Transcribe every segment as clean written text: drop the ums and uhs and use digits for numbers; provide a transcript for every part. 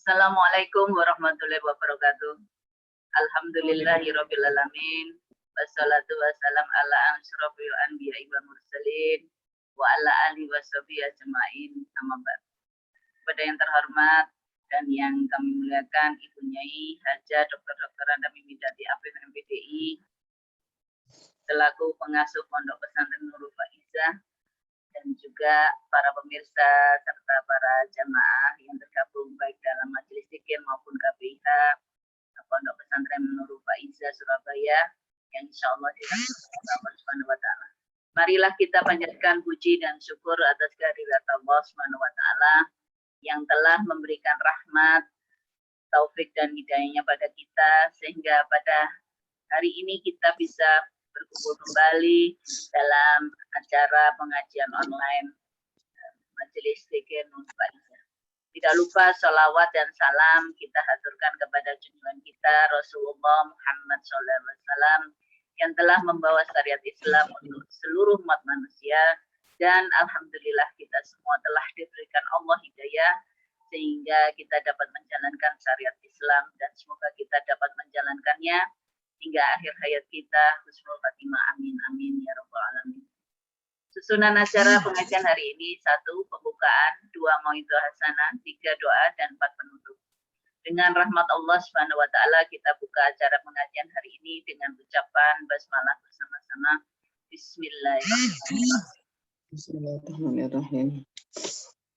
Assalamualaikum warahmatullahi wabarakatuh. Alhamdulillahirabbil alamin. Wassalatu wassalam ala asyrofil anbiya'i wal mursalin wa ala alihi washabihi ajmain. Amma ba'd. Kepada yang terhormat dan yang kami muliakan Ibu Nyai Haja Dr. Andami Midati Afif MPDI selaku pengasuh Pondok Pesantren Nurul Faizah dan juga para pemirsa serta para jamaah yang tergabung baik dalam majelis zikir maupun KPIH Pondok Pesantren Nurul Faizah Surabaya yang insya Allah dirahmati Allah Subhanahu wa Ta'ala. Marilah kita panjatkan puji dan syukur atas kehadirat Allah Subhanahu wa Ta'ala yang telah memberikan rahmat, taufik dan hidayahnya pada kita sehingga pada hari ini kita bisa berkumpul kembali dalam acara pengajian online Majelis Zikir Nurul Faizah. Tidak lupa sholawat dan salam kita haturkan kepada junjungan kita Rasulullah Muhammad SAW yang telah membawa syariat Islam untuk seluruh umat manusia dan alhamdulillah kita semua telah diberikan Allah hidayah sehingga kita dapat menjalankan syariat Islam dan semoga kita dapat menjalankannya hingga akhir hayat kita. Husnul Khatimah, amin amin ya rabbal alamin. Susunan acara pengajian hari ini: 1. Pembukaan, 2. Mauidhah hasanah, 3. Doa, dan 4. penutup. Dengan rahmat Allah Subhanahu wa Ta'ala kita buka acara pengajian hari ini dengan ucapan basmalah bersama-sama. Bismillahirrahmanirrahim. Bismillahirrahmanirrahim.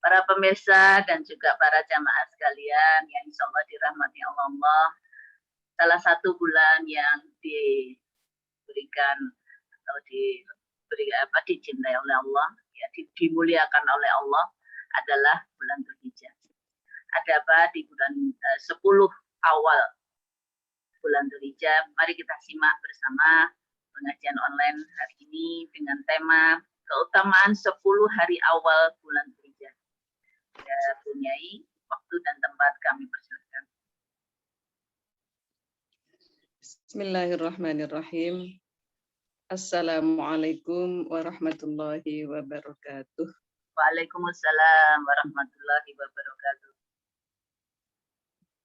Para pemirsa dan juga para jamaah sekalian yang insya Allah dirahmati Allah, salah satu bulan yang diberikan atau dicintai oleh Allah, ya, dimuliakan oleh Allah adalah bulan Dzulhijjah. Ada apa di bulan 10 awal bulan Dzulhijjah? Mari kita simak bersama pengajian online hari ini dengan tema keutamaan 10 hari awal bulan Dzulhijjah. Ya, punyai waktu dan tempat kami persilakan. Bismillahirrahmanirrahim. Assalamualaikum warahmatullahi wabarakatuh. Waalaikumsalam warahmatullahi wabarakatuh.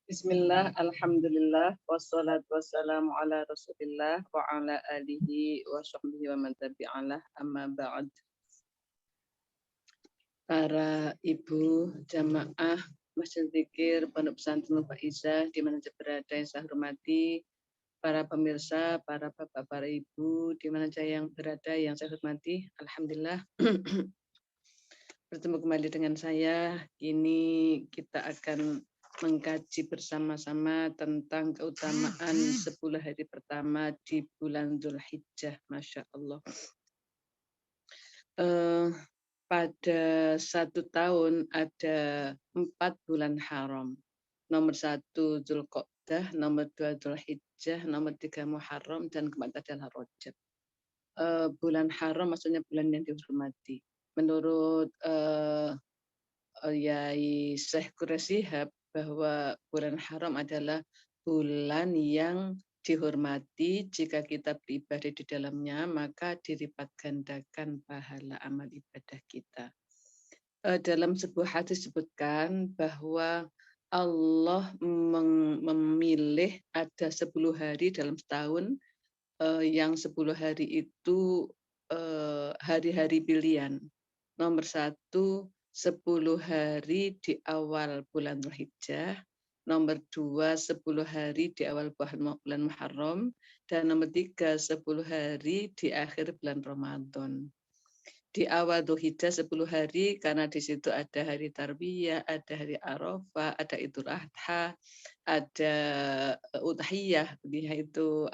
Bismillah, alhamdulillah, wassalatu wassalamu ala rasulillah wa ala alihi wa sahbihi wa man tabi'alah, amma ba'd. Para ibu jamaah Masjid Zikir Pondok Pesantren Nurul Faizah di mana saja berada yang saya hormati, para pemirsa, para bapak, para ibu di mana saja yang berada yang saya hormati, alhamdulillah bertemu kembali dengan saya. Kini kita akan mengkaji bersama-sama tentang keutamaan 10 hari pertama di bulan Dzulhijjah. Masya Allah. Pada satu tahun ada 4 bulan haram. Nomor 1 Dzulqa'dah, nomor 2 Dzulhijjah, nomor 3 Muharram, dan keempat adalah Rajab. Bulan haram maksudnya bulan yang dihormati. Menurut Yai Syekh Quraisy Shihab bahwa bulan haram adalah bulan yang dihormati. Jika kita beribadah di dalamnya, maka dilipat gandakan pahala amal ibadah kita. Dalam sebuah hadis disebutkan bahwa Allah memilih ada 10 hari dalam setahun, yang 10 hari itu hari-hari pilihan. Nomor 1, 10 hari di awal bulan Dzulhijjah. Nomor 2, 10 hari di awal bulan Muharram. Dan nomor 3, 10 hari di akhir bulan Ramadan. Di awal Dzulhijjah 10 hari karena di situ ada hari Tarbiyah, ada hari Arafah, ada Idul Adha, ada Udhiyah, yaitu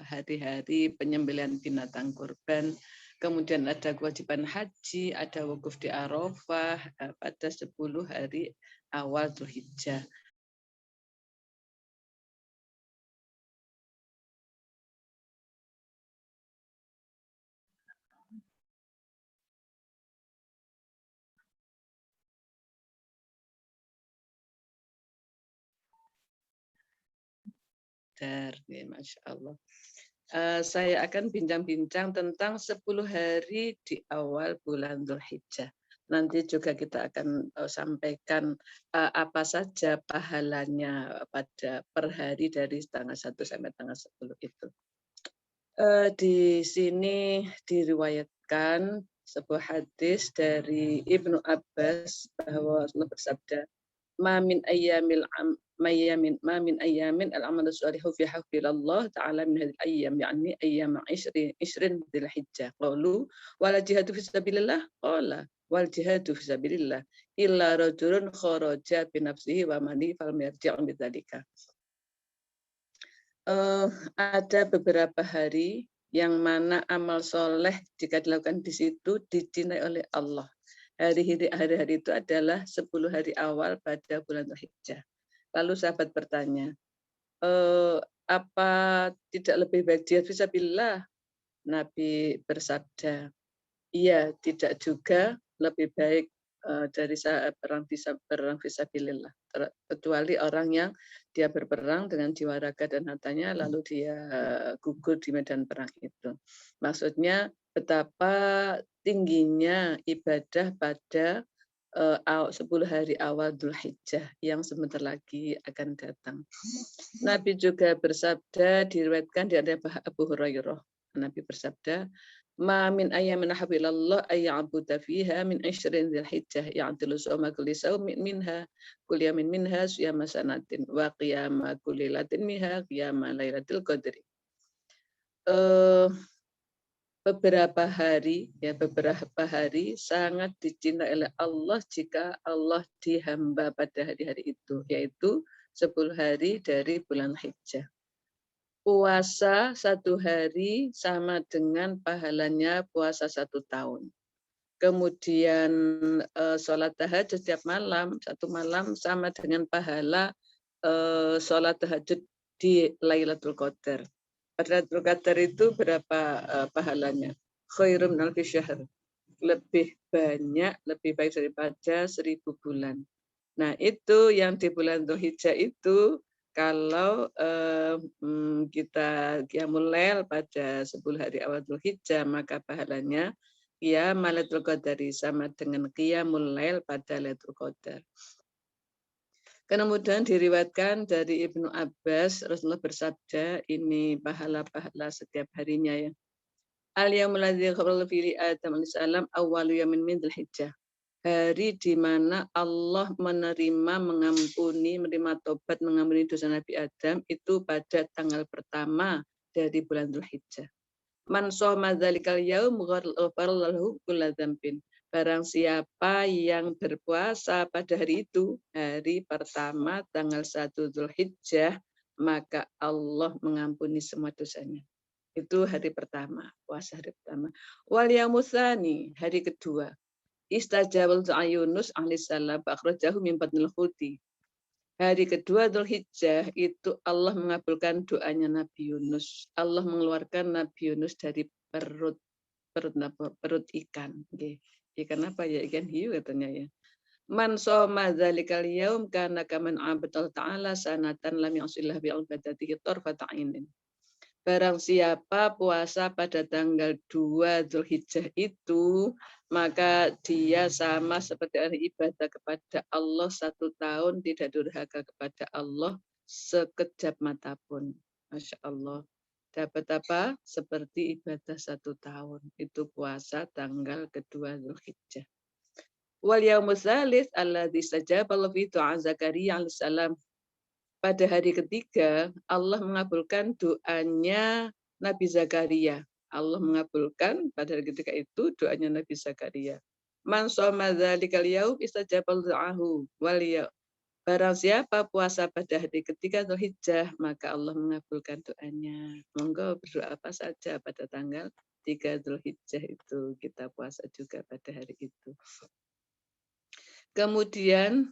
hari-hari penyembelihan binatang kurban. Kemudian ada kewajiban haji, ada wukuf di Arafah pada 10 hari awal Dzulhijjah. Masya Allah. Saya akan bincang-bincang tentang 10 hari di awal bulan Dzulhijjah. Nanti juga kita akan sampaikan apa saja pahalanya pada per hari dari tanggal 1 sampai tanggal 10 itu. Di sini diriwayatkan sebuah hadis dari Ibnu Abbas bahwa Rasulullah bersabda, "Ma min ayamin al-amalu shalihu fi hafillah ta'ala min hadhihi ayyam, yani ayyam 20 dzil hijjah." Qalu wal jihadu fi sabilillah, qala wal jihadu fi sabilillah illa rajulun kharaja bi nafsihi wa mali falam yarji' min dzalika. Ada beberapa hari yang mana amal soleh jika dilakukan di situ dicintai oleh Allah. Hari-hari itu adalah 10 hari awal pada bulan Dzulhijjah. Lalu sahabat bertanya, apa tidak lebih baik jihad fisabilillah? Nabi bersabda, iya, tidak juga lebih baik dari perang fisabilillah, kecuali orang yang dia berperang dengan jiwa raga dan hartanya lalu dia gugur di medan perang itu. Maksudnya betapa tingginya ibadah pada 10 hari awal Dzulhijjah yang sebentar lagi akan datang. Nabi juga bersabda, diriwayatkan dari Abu Hurairah. Nabi bersabda, "Ma min ayyamin habilallah ayya'budu fiha min 20 Dzulhijjah ya'dilu sawma kulli sawmin minha kulli yamin minha siyama sanatin wa qiyama kulli latin minha qiyama lailatul qadri." Beberapa hari sangat dicintai oleh Allah jika Allah dihamba pada hari-hari itu, yaitu 10 hari dari bulan Hijjah. Puasa 1 hari sama dengan pahalanya puasa 1 tahun. Kemudian sholat tahajud setiap malam, 1 malam sama dengan pahala sholat tahajud di Lailatul Qadar. Pada Lailatul Qadar itu berapa pahalanya? Khairum min alfi syahr. Lebih banyak, lebih baik daripada 1000 bulan. Nah, itu yang di bulan Dzulhijjah itu kalau kita qiyamul lail pada 10 hari awal Dzulhijjah, maka pahalanya qiyamul Lailatul Qadari sama dengan qiyamul lail pada Lailatul Qadar. Kemudian diriwayatkan dari Ibnu Abbas, Rasulullah bersabda, ini pahala-pahala setiap harinya ya. Al-yaumul ladzi khalaqallahu fihi Adam alaihissalam awwalu yamin min Dzulhijjah. Hari di mana Allah mengampuni, menerima tobat, mengampuni dosa Nabi Adam itu pada tanggal pertama dari bulan Dzulhijjah. Man shoma dzalikal yaum ghafara lahu kulla dzambin. Barang siapa yang berpuasa pada hari itu, hari pertama tanggal 1 Dzulhijjah, maka Allah mengampuni semua dosanya. Itu hari pertama, puasa hari pertama. Wal yaumutsani, hari kedua. Istajabal doa Yunus alaihissalam akhrajahu min batnil huti. Hari kedua Dzulhijjah itu Allah mengabulkan doanya Nabi Yunus. Allah mengeluarkan Nabi Yunus dari perut ikan. Ikan apa ya? Ikan hiu katanya ya. Man shoma dzalikal yaum kana kaman abadal ta'ala sanatan lam yasillah bi ibadatihi tarfata ainin. Barang siapa puasa pada tanggal 2 Dzulhijjah itu, maka dia sama seperti orang ibadah kepada Allah 1 tahun, tidak durhaka kepada Allah sekejap mata pun. Masya Allah. Dapat apa? Seperti ibadah 1 tahun. Itu puasa tanggal kedua Dzulhijjah. Wal yaumuz tsalits alladzi istajaba fi du'a Zakaria alaihissalam. Pada hari ketiga, Allah mengabulkan doanya Nabi Zakaria. Allah mengabulkan pada hari ketiga itu doanya Nabi Zakaria. Man shoma dzalikal yaum istajaba du'ahu wal yaum. Barang siapa puasa pada hari ketiga Dzulhijjah, maka Allah mengabulkan doanya. Monggo berdoa apa saja pada tanggal 3 Dzulhijjah itu. Kita puasa juga pada hari itu. Kemudian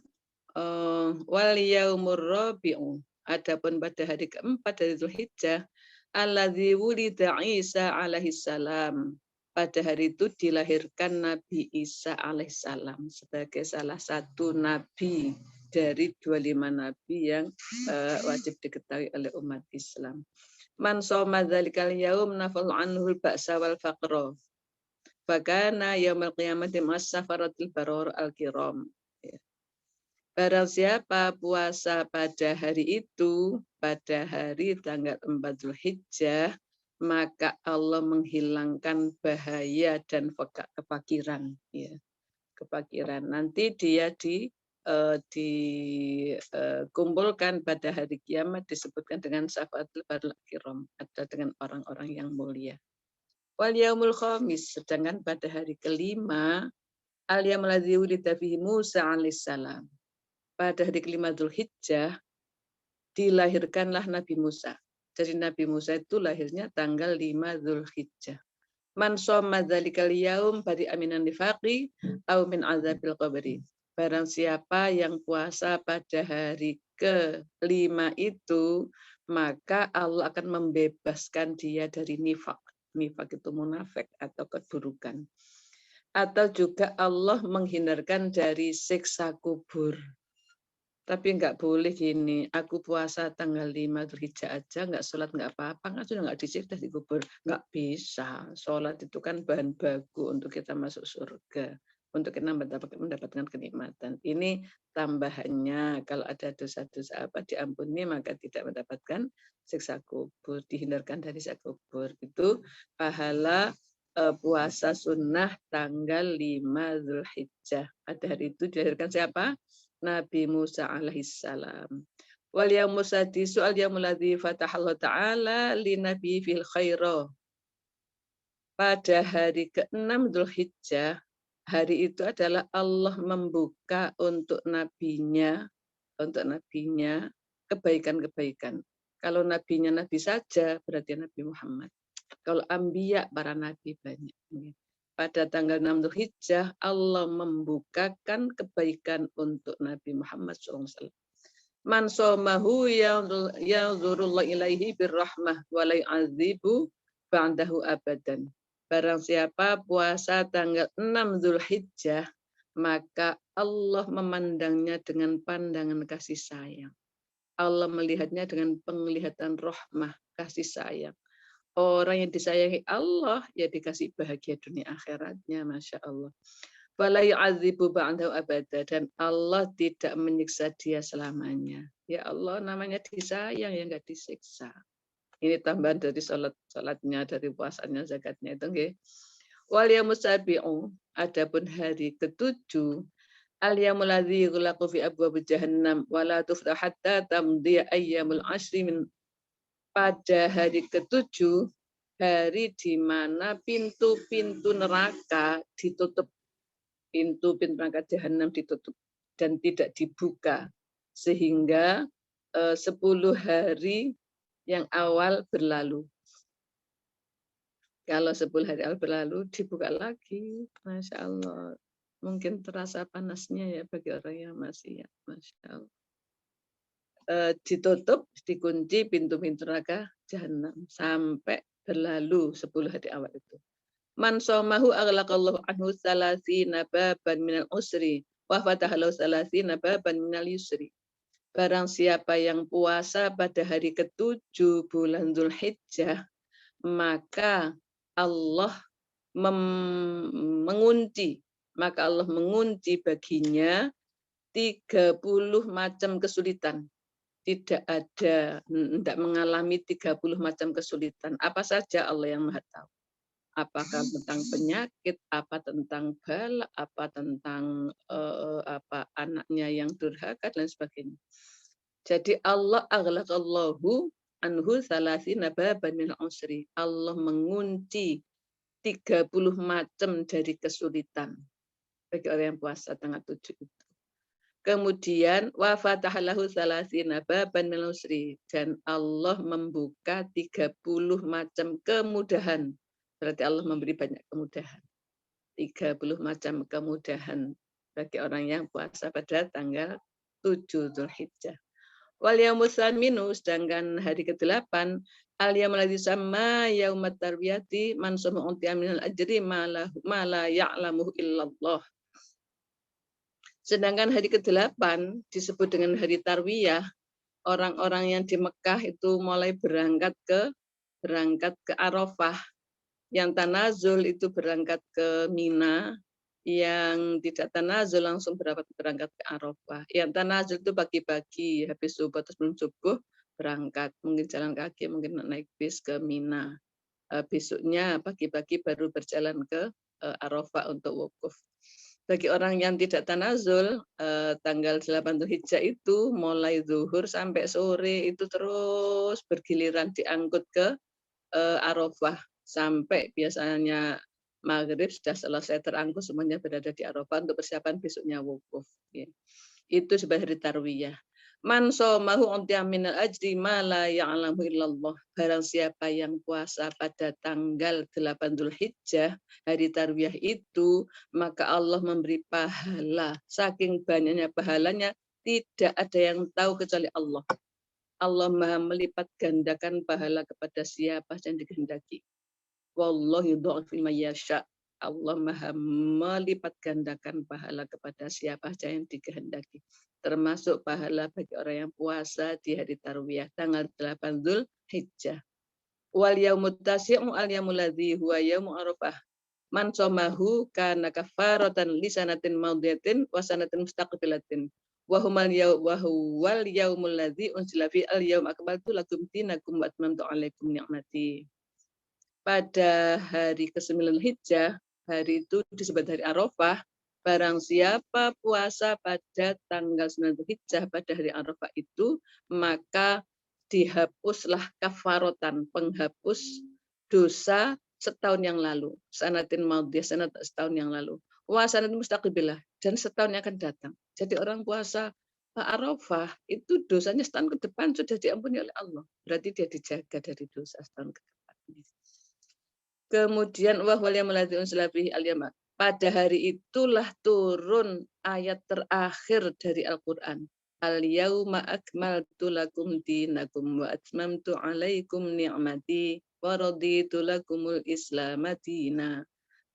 wal yaumur rabi'u, adapun pada hari keempat dari Dzulhijjah, alladzi wulida Isa alaihissalam. Pada hari itu dilahirkan Nabi Isa alaihissalam sebagai salah satu nabi dari 25 nabi yang wajib diketahui oleh umat Islam. Man shoma dzalikal yaum nafal anhul ba'sa wal faqra. fakana yaumil qiyamati mas-safaratil baror al-kiram. Ya. Barang siapa puasa pada hari itu, pada hari tanggal 4 Zulhijjah, maka Allah menghilangkan bahaya dan kefakiran. Ya, kefakiran. Nanti dia dikumpulkan pada hari kiamat disebutkan dengan syafatul barul kiram, atau dengan orang-orang yang mulia. Wal yaumul khamis, sedangkan pada hari kelima, al yaumul ladzi wulida fihi Musa alaihissalam. Pada hari kelima Dzulhijjah dilahirkanlah Nabi Musa. Jadi Nabi Musa itu lahirnya tanggal 5 Dzulhijjah. Man shoma dzalikal yaum bari aminan nifaqi au min azabil qabri. Barang siapa yang puasa pada hari kelima itu, maka Allah akan membebaskan dia dari nifaq. Nifaq itu munafik atau keburukan. Atau juga Allah menghindarkan dari siksa kubur. Tapi nggak boleh gini, aku puasa tanggal 5 Dzulhijjah aja, nggak sholat nggak apa-apa, kan sudah nggak disiksa di kubur. Nggak bisa, sholat itu kan bahan baku untuk kita masuk surga, untuk kita mendapatkan kenikmatan. Ini tambahannya, kalau ada dosa-dosa apa diampuni, maka tidak mendapatkan siksa kubur, dihindarkan dari siksa kubur. Itu pahala puasa sunnah tanggal 5 Dzulhijjah. Pada hari itu dilahirkan siapa? Nabi Musa alaihissalam. Wal yaumul sadisu al yaumul ladzi fatahallahu ta'ala li nabi fil khaira. Pada hari ke-6 Dzulhijjah, hari itu adalah Allah membuka untuk nabinya kebaikan-kebaikan. Kalau nabinya nabi saja berarti Nabi Muhammad. Kalau anbiya para nabi banyak. Pada tanggal 6 Dzulhijjah Allah membukakan kebaikan untuk Nabi Muhammad SAW. Man somahu yanzurullah ilaihi birrahmah wa la yu'adzibu ba'dahu abadan. Barang siapa puasa tanggal 6 Dzulhijjah, maka Allah memandangnya dengan pandangan kasih sayang. Allah melihatnya dengan penglihatan rahmah, kasih sayang. Orang yang disayangi Allah ya dikasih bahagia dunia akhiratnya, masya Allah. Wala yu'adzibu ba'dahu abada, dan Allah tidak menyiksa dia selamanya. Ya Allah, namanya disayang ya nggak disiksa. Ini tambahan dari salatnya, dari puasanya, zakatnya itu nggih. Wal yaumus sabi'u, adapun hari ke-7, al yaumul ladzi yughlaqu fi abwaab jahannam wa la tuftahu hatta tamdi ayyamul 'ashri min. Pada hari ke-7, hari di mana pintu-pintu neraka ditutup, pintu-pintu neraka jahanam ditutup dan tidak dibuka, sehingga 10 hari yang awal berlalu. Kalau 10 hari awal berlalu, dibuka lagi, masya Allah. Mungkin terasa panasnya ya bagi orang yang masih ya, masya Allah. Ditutup, dikunci pintu-pintu neraka jahanam sampai berlalu 10 hari awal itu. Man somahu aghlaqallahu anhu salasina baban minal usri wa fatahalahu salasina baban minal yusri. Barang siapa yang puasa pada hari ke-7 bulan Dzulhijjah, maka Allah mengunci baginya 30 macam kesulitan. Tidak mengalami 30 macam kesulitan. Apa saja Allah yang Maha tahu. Apakah tentang penyakit, apa tentang bala, apa tentang anaknya yang durhaka dan sebagainya. Jadi Allah aghlaqallahu anhu salasina baban min usri. Allah mengunci 30 macam dari kesulitan bagi orang yang puasa tanggal 7 itu. Kemudian wa fatahalahu salasina baban minal usri, dan Allah membuka 30 macam kemudahan. Berarti Allah memberi banyak kemudahan. 30 macam kemudahan bagi orang yang puasa pada tanggal 7 Dzulhijjah. Wal yaumul tsaminu, sedangkan hari ke-8, al yaumul ladzi sama yaumat tarwiyati man soma untiya minal ajri ma la ya'lamuhu illallah. Sedangkan hari ke-8 disebut dengan hari Tarwiyah. Orang-orang yang di Mekah itu mulai berangkat ke Arafah. Yang tanazul itu berangkat ke Mina, yang tidak tanazul langsung berangkat ke Arafah. Yang tanazul itu pagi-pagi, habis subuh atau sebelum subuh berangkat, mungkin jalan kaki, mungkin naik bis ke Mina. Besoknya pagi-pagi baru berjalan ke Arafah untuk wukuf. Bagi orang yang tidak tanazul, tanggal 8 Dzulhijjah itu mulai zuhur sampai sore itu terus bergiliran diangkut ke Arafah sampai biasanya maghrib sudah selesai terangkut semuanya berada di Arafah untuk persiapan besoknya wukuf. Ya. Itu sebagai hari tarwiyah. Man somahu untiya minal ajri ma la ya'lamu illallah. Barang siapa yang puasa pada tanggal 8 Dzulhijjah, hari tarwiyah itu, maka Allah memberi pahala. Saking banyaknya pahalanya, tidak ada yang tahu kecuali Allah. Allah Maha melipat gandakan pahala kepada siapa yang dikehendaki. Wallahu yudha'if liman yasha. Allah Maha melipat gandakan pahala kepada siapa saja yang dikehendaki. Termasuk pahala bagi orang yang puasa di hari tarwiyah tanggal 8 Dzulhijjah. Wal yaumut tasi'u al yaumul ladzi huwa yaumu Arafah. Man somahu kana kafaratan li sanatin maudiyatin wa sanatin mustaqbilatin. Wa huwal yaumul ladzi unzila fi al yaum akmaltu lakum dinakum wa atmamtu alaikum ni'mati. Pada hari ke-9 Hijjah, hari itu disebut hari Arafah, barang siapa puasa pada tanggal 9 Hijjah pada hari Arafah itu, maka dihapuslah kafarotan, penghapus dosa setahun yang lalu. Sanatin maudiyah, sanat setahun yang lalu. Wa sanatin mustaqbilah, dan setahun yang akan datang. Jadi orang puasa Arafah itu dosanya setahun ke depan sudah diampuni oleh Allah. Berarti dia dijaga dari dosa setahun ke depan. Kemudian pada hari itulah turun ayat terakhir dari Al-Quran. Al-yauma akmaltu lakum dinakum wa atmamtu alaikum ni'mati wa raditu lakumul islama dina.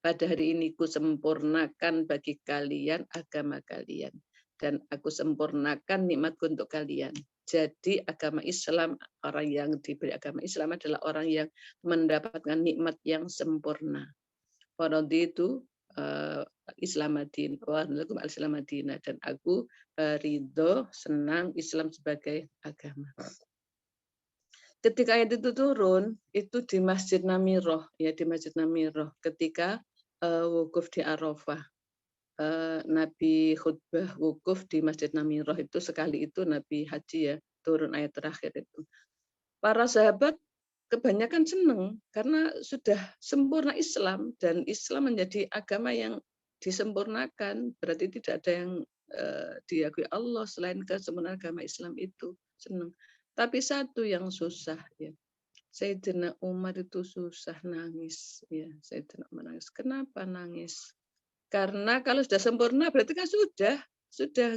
Pada hari ini ku sempurnakan bagi kalian agama kalian. Dan aku sempurnakan nikmatku untuk kalian. Jadi agama Islam, orang yang diberi agama Islam adalah orang yang mendapatkan nikmat yang sempurna. Waraditu Islamadin, wa'alaikum al-Islamadina, dan aku ridho, senang Islam sebagai agama. Ketika ayat itu turun, itu di Masjid Namiroh, ya di Masjid Namiroh, ketika wukuf di Arafah. Nabi khutbah wukuf di Masjid Namiroh itu sekali itu Nabi haji ya, turun ayat terakhir itu. Para sahabat kebanyakan senang karena sudah sempurna Islam, dan Islam menjadi agama yang disempurnakan, berarti tidak ada yang diakui Allah selain kesempurnaan agama Islam itu. Senang. Tapi satu yang susah ya, Sayyidina Umar itu susah nangis ya. Sayyidina Umar nangis. Kenapa nangis? Karena kalau sudah sempurna berarti kan sudah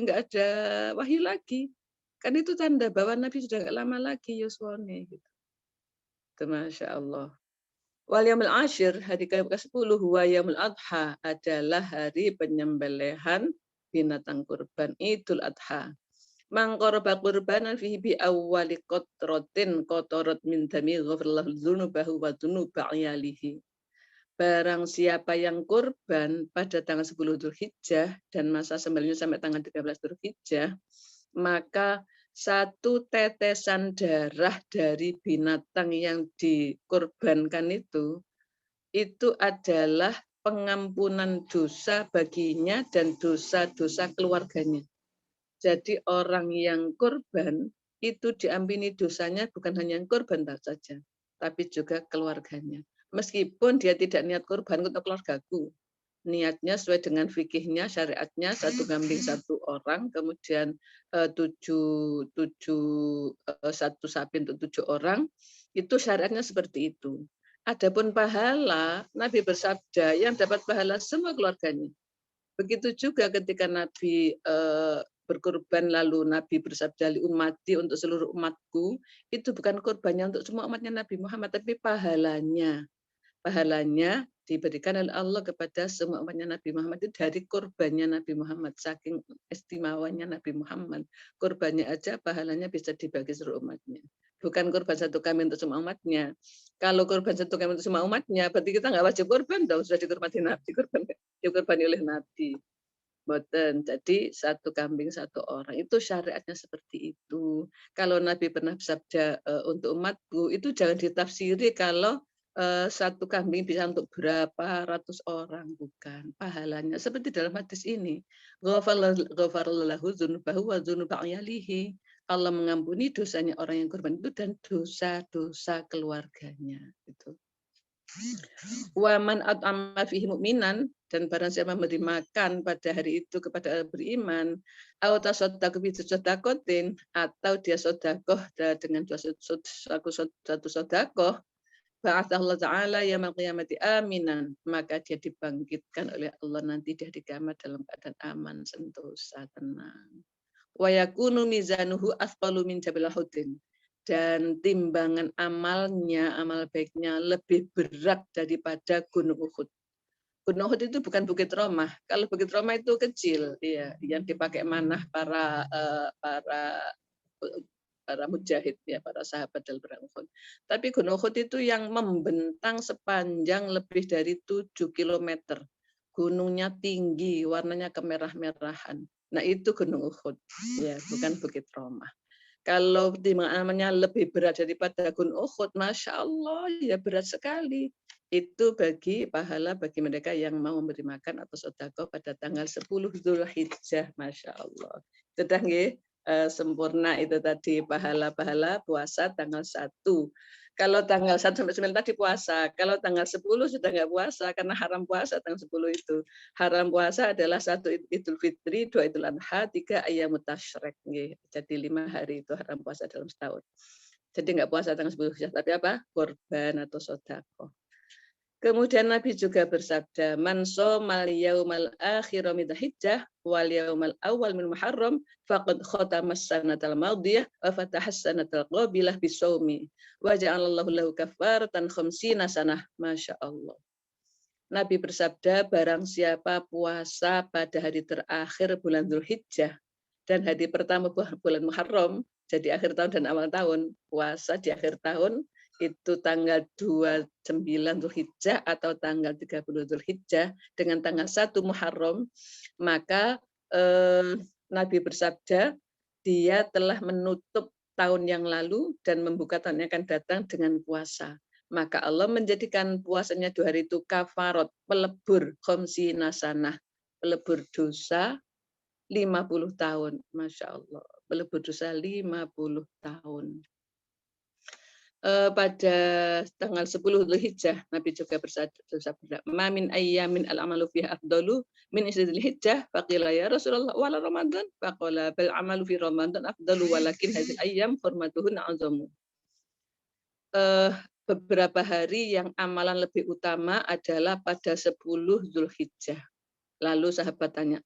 nggak ada wahyu lagi. Kan itu tanda bahwa Nabi sudah nggak lama lagi yuswone. Gitu. Masya Allah. Wal yaumul ashir, hari ke-10, huwa yaumul adha, adalah hari penyembelihan binatang kurban, Idul Adha. Man qaraba qurbanan fihi bi awwali qatratin qatarot min dami ghafirallahu dzunubahu wa dzunuba ayalihi. Barang siapa yang kurban pada tanggal 10 Dzulhijjah dan masa sembelihnya sampai tanggal 13 Dzulhijjah, maka satu tetesan darah dari binatang yang dikurbankan itu adalah pengampunan dosa baginya dan dosa-dosa keluarganya. Jadi orang yang kurban itu diampuni dosanya bukan hanya yang kurban saja, tapi juga keluarganya. Meskipun dia tidak niat kurban untuk keluargaku, niatnya sesuai dengan fikihnya, syariatnya, satu kambing satu orang, kemudian satu sapi untuk 7 orang, itu syariatnya seperti itu. Adapun pahala, Nabi bersabda yang dapat pahala semua keluarganya. Begitu juga ketika Nabi berkorban, lalu Nabi bersabda li ummati, untuk seluruh umatku, itu bukan korbannya untuk semua umatnya Nabi Muhammad, tapi pahalanya diberikan oleh Allah kepada semua umatnya Nabi Muhammad itu dari korbannya Nabi Muhammad. Saking istimewanya Nabi Muhammad, korbannya aja pahalanya bisa dibagi seluruh umatnya. Bukan korban satu kambing untuk semua umatnya, Kalau kurban satu kambing untuk semua umatnya, berarti kita nggak wajib kurban dong, sudah dikurbankan Nabi, dikurbani oleh Nabi. Boten. Jadi satu kambing satu orang itu syariatnya seperti itu. Kalau Nabi pernah bersabda untuk umatku itu jangan ditafsiri kalau satu kambing bisa untuk berapa ratus orang, bukan. Pahalanya seperti dalam hadis ini. Ghafarallahu dzunubahu wa dzunuba ayalihi. Allah mengampuni dosanya orang yang kurban itu dan dosa-dosa keluarganya itu. Waman at'ama fihi mu'minan, dan barang siapa memberi makan pada hari itu kepada orang beriman, atau tasaddaqu bi sadaqatin, atau dia sedekah dengan satu sedekah, ba'atsallahu ta'ala yaumil qiyamati aminan, maka dia dibangkitkan oleh Allah nanti di hari kiamat dalam keadaan aman, sentosa, tenang. Wa yakunu mizanuhu athqalu min jabil Uhudin, dan timbangan amalnya, amal baiknya lebih berat daripada Gunung Uhud. Gunung Uhud itu bukan Bukit Romah. Kalau Bukit Romah itu kecil, ya, yang dipakai manah para mujahid, ya, para sahabat dalam perang Uhud. Tapi Gunung Uhud itu yang membentang sepanjang lebih dari 7 km. Gunungnya tinggi, warnanya kemerah-merahan. Nah, itu Gunung Uhud, ya, bukan Bukit Romah. Kalau timbangannya lebih berat daripada Gunung Uhud, Masya Allah, ya berat sekali. Itu bagi pahala bagi mereka yang mau memberi makan atau sedekah pada tanggal 10 Zulhijjah, Masya Allah. Sudah nggih, sempurna itu tadi pahala-pahala puasa tanggal 1. Kalau tanggal 1 sampai 9 tadi puasa, kalau tanggal 10 sudah nggak puasa karena haram puasa tanggal 10 itu. Haram puasa adalah 1 Idul Fitri, 2 Idul Adha, 3 Ayyamut Tasyrik. Jadi 5 hari itu haram puasa dalam setahun. Jadi nggak puasa tanggal 10 Hijjah, tapi apa? Korban atau sedekah. Kemudian Nabi juga bersabda, "Man shomal yaumal akhir min Dzulhijjah wal yaumal awal min Muharram faqad khatama as-sanatal madiyah wa fataha as-sanatal qabilah bisawmi wa ja'alallahu lahu kafaratan khamsina sanah." Masya Allah. Nabi bersabda, barang siapa puasa pada hari terakhir bulan Dzulhijjah dan hari pertama bulan Muharram, jadi akhir tahun dan awal tahun, puasa di akhir tahun itu tanggal 29 Dzulhijjah atau tanggal 30 Dzulhijjah dengan tanggal 1 Muharram, maka Nabi bersabda, dia telah menutup tahun yang lalu dan membuka tahun yang akan datang dengan puasa. Maka Allah menjadikan puasanya 2 hari itu kafarat, pelebur khamsina sanah, pelebur dosa 50 tahun. Masya Allah, pelebur dosa 50 tahun. Pada tanggal 10 Dzulhijjah, Nabi juga bersabda, "Ma min ayyamin al-amalu fiha afdalu min Dzulhijjah." Faqila ya Rasulullah wala Ramadan? Faqala bal amalu fi Ramadan afdalu walakin hadhihi ayyam hurmatuhun azamu. Beberapa hari yang amalan lebih utama adalah pada 10 Dzulhijjah. Lalu sahabat tanya,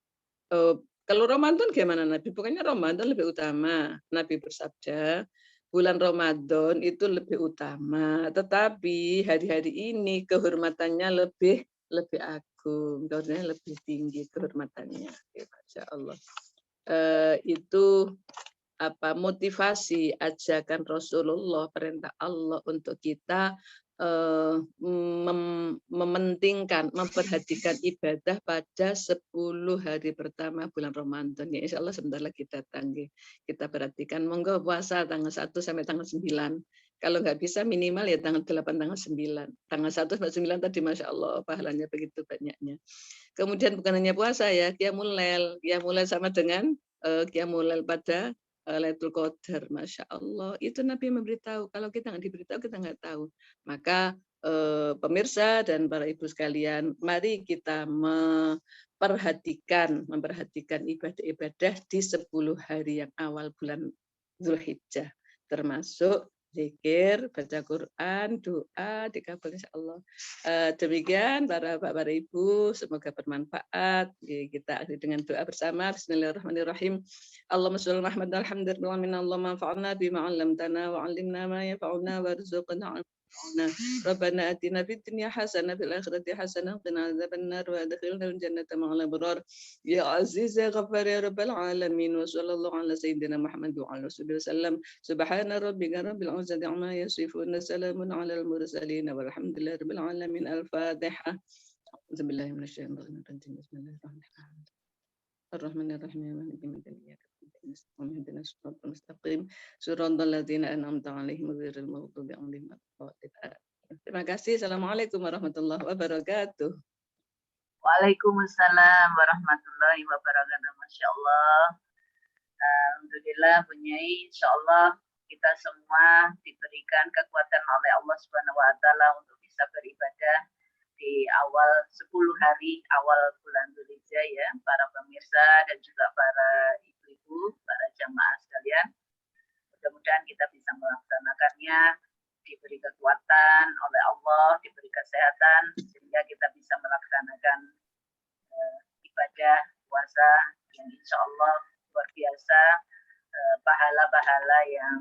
kalau Ramadan gimana Nabi? Bukannya Ramadan lebih utama. Nabi bersabda, bulan Ramadan itu lebih utama, tetapi hari-hari ini kehormatannya lebih agung, kehormatannya lebih tinggi kehormatannya. Ya, Masya Allah. Itu motivasi ajakan Rasulullah, perintah Allah untuk kita mementingkan, memperhatikan ibadah pada 10 hari pertama bulan Ramadan. Ya, insya Allah sebentar lagi datang. Kita perhatikan, monggo puasa tanggal 1 sampai tanggal 9. Kalau nggak bisa minimal ya tanggal 8, tanggal 9. Tanggal 1 sampai 9 tadi Masya Allah pahalanya begitu banyaknya. Kemudian bukan hanya puasa ya, Qiyamul Lail. Qiyamul Lail sama dengan Qiyamul Lail pada Lailatul Qadar, Masya Allah. Itu Nabi memberitahu. Kalau kita nggak diberitahu, kita nggak tahu. Maka pemirsa dan para ibu sekalian, mari kita memperhatikan ibadah-ibadah di 10 hari yang awal bulan Dzulhijjah. Termasuk zikir, baca Quran, doa, dikabul insya Allah. Demikian para bapak, para ibu, semoga bermanfaat. Kita akhiri dengan doa bersama. Bismillahirrahmanirrahim. Allahumma sholli ala Muhammad alhamdulillah min Allah manfa'na bima 'allamtana wa 'allimna ma yanfa'una warzuqna ربنا آتنا في الدنيا حسنة في الآخرة حسنة وقنا عذاب النار وأدخلنا الجنة مع الأبرار يا عزيز يا غفار يا رب العالمين. وصلى الله على سيدنا محمد وعلى آله وصحبه وسلم. سبحان ربك رب العزة عما يصفون، سلام على المرسلين والحمد لله رب العالمين. الفاتحة. أعوذ بالله من الشيطان الرجيم. بسم الله الرحمن الرحيم مالك يوم الدين إياك نعبد وإياك نستعين اهدنا الصراط المستقيم صراط الذين أنعمت عليهم غير المغضوب عليهم ولا الضالين. Terima kasih. Assalamualaikum warahmatullahi wabarakatuh. Waalaikumsalam warahmatullahi wabarakatuh. Masya Allah. Alhamdulillah, Bunyai. Insya Allah kita semua diberikan kekuatan oleh Allah Subhanahu Wa Taala untuk bisa beribadah di awal 10 hari awal bulan Dzulhijjah ya, para pemirsa dan juga para ibu-ibu, para jamaah sekalian. Mudah-mudahan kita bisa melaksanakannya, diberi kekuatan oleh Allah, diberi kesehatan sehingga kita bisa melaksanakan ibadah puasa yang insya Allah luar biasa, pahala-pahala yang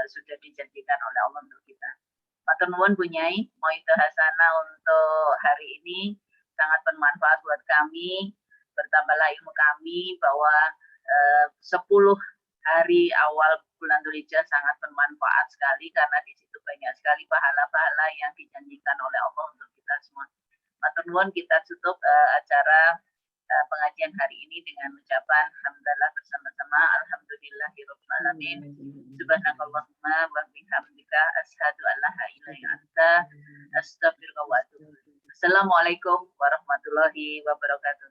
sudah dijanjikan oleh Allah untuk kita. Matur nuwun Bunyai, Moido Hasanah untuk hari ini sangat bermanfaat buat kami, bertambahlah ilmu kami bahwa 10 hari awal bulan Dzulhijjah sangat bermanfaat sekali karena di situ banyak sekali pahala-pahala yang dijanjikan oleh Allah untuk kita semua. Matur nuwun, kita tutup acara pengajian hari ini dengan ucapan hamdalah bersama-sama. Alhamdulillahirabbil alamin. Subhanakallahumma wa bihamdika asyhadu an la ilaha illa anta astaghfiruka wa atubu ilaik. Assalamualaikum warahmatullahi wabarakatuh.